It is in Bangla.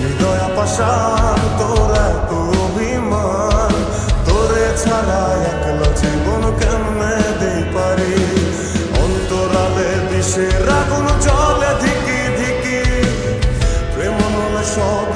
হৃদয় পাশান তোর এত অভিমান, তোরে ছাড়া একলা জীবন কেমনে দিই পারি। অন্তরালে বিষের আগুন জ্বলে ধিকি ধিকি, প্রেম হলে সব